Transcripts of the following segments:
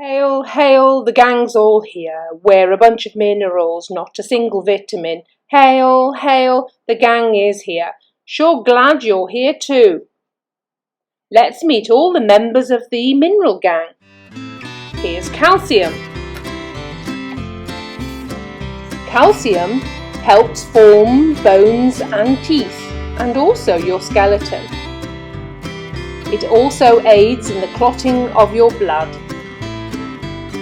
Hail, hail, the gang's all here. We're a bunch of minerals, not a single vitamin. Hail, hail, the gang is here. Sure glad you're here too. Let's meet all the members of the mineral gang. Here's calcium. Calcium helps form bones and teeth, and also your skeleton. It also aids in the clotting of your blood.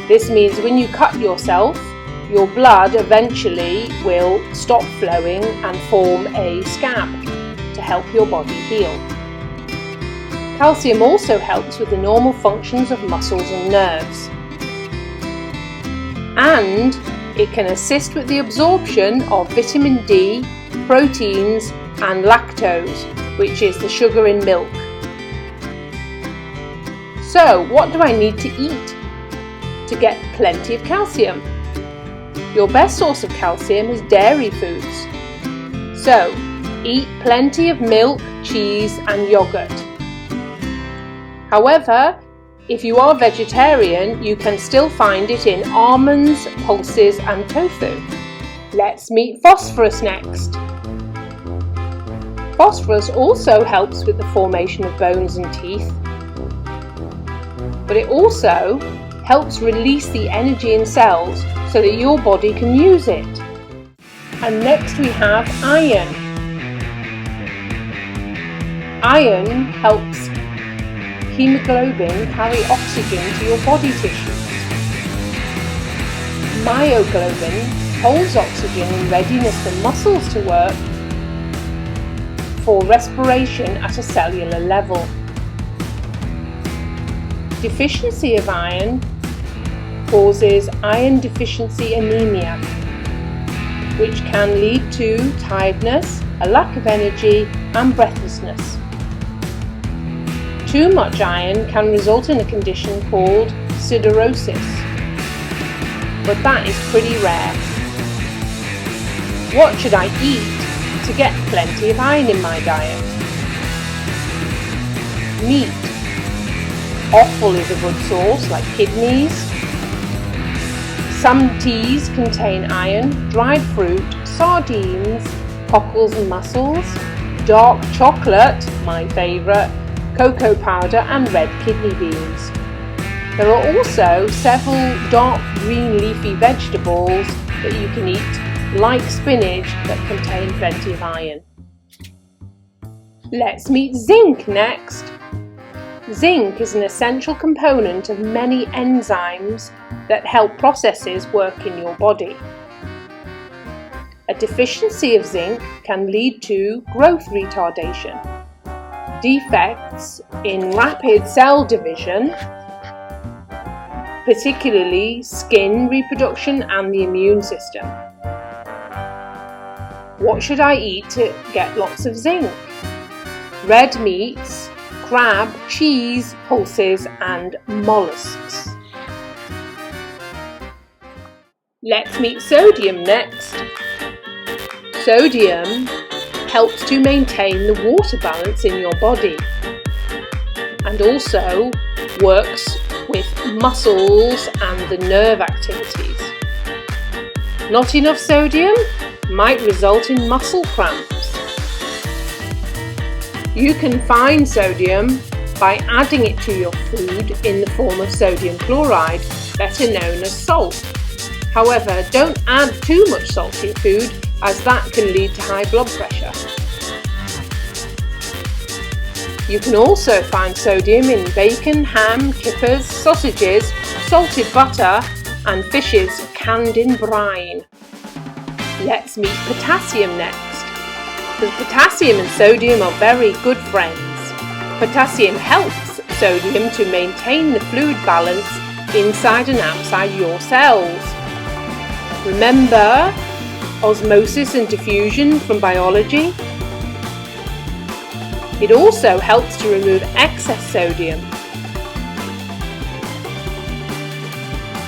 This means when you cut yourself, your blood eventually will stop flowing and form a scab to help your body heal. Calcium also helps with the normal functions of muscles and nerves. And it can assist with the absorption of vitamin D, proteins and lactose, which is the sugar in milk. So, what do I need to eat to get plenty of calcium? Your best source of calcium is dairy foods. So, eat plenty of milk, cheese and yogurt. However, if you are vegetarian, you can still find it in almonds, pulses and tofu. Let's meet phosphorus next. Phosphorus also helps with the formation of bones and teeth, but it also helps release the energy in cells so that your body can use it. And next we have iron. Iron helps hemoglobin carry oxygen to your body tissues. Myoglobin holds oxygen in readiness for muscles to work for respiration at a cellular level. Deficiency of iron causes iron deficiency anemia, which can lead to tiredness, a lack of energy and breathlessness. Too much iron can result in a condition called siderosis, but that is pretty rare. What should I eat to get plenty of iron in my diet? Meat. Offal is a good source, like kidneys. Some teas contain iron, dried fruit, sardines, cockles and mussels, dark chocolate, my favourite, cocoa powder and red kidney beans. There are also several dark green leafy vegetables that you can eat, like spinach, that contain plenty of iron. Let's meet zinc next. Zinc is an essential component of many enzymes that help processes work in your body. A deficiency of zinc can lead to growth retardation, defects in rapid cell division, particularly skin reproduction and the immune system. What should I eat to get lots of zinc? Red meats, crab, cheese, pulses and mollusks. Let's meet sodium next. Sodium helps to maintain the water balance in your body and also works with muscles and the nerve activities. Not enough sodium might result in muscle cramps. You can find sodium by adding it to your food in the form of sodium chloride, better known as salt. However, don't add too much salt to your food, as that can lead to high blood pressure. You can also find sodium in bacon, ham, kippers, sausages, salted butter and fishes canned in brine. Let's meet potassium next. The potassium and sodium are very good friends. Potassium helps sodium to maintain the fluid balance inside and outside your cells. Remember osmosis and diffusion from biology? It also helps to remove excess sodium.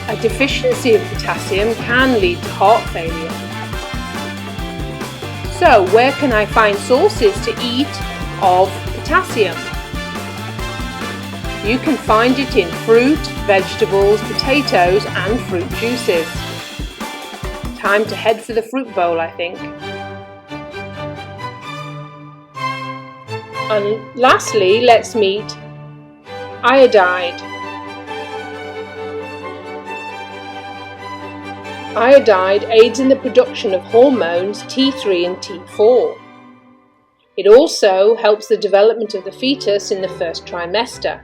A deficiency of potassium can lead to heart failure. So, where can I find sources to eat of potassium? You can find it in fruit, vegetables, potatoes and fruit juices. Time to head for the fruit bowl, I think. And lastly, let's meet iodide. Iodide aids in the production of hormones T3 and T4. It also helps the development of the fetus in the first trimester.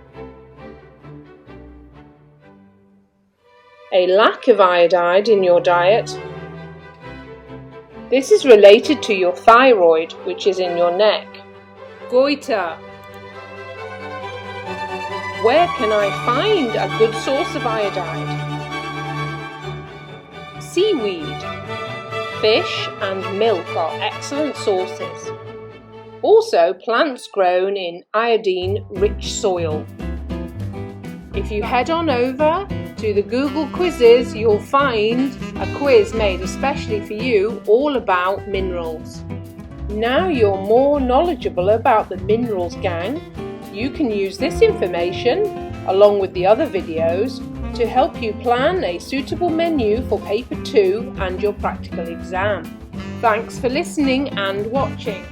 A lack of iodide in your diet. This is related to your thyroid, which is in your neck. Goiter. Where can I find a good source of iodide? Seaweed, fish and milk are excellent sources. Also, plants grown in iodine-rich soil. If you head on over to the Google quizzes, you'll find a quiz made especially for you all about minerals. Now you're more knowledgeable about the minerals gang, you can use this information along with the other videos to help you plan a suitable menu for paper 2 and your practical exam. Thanks for listening and watching.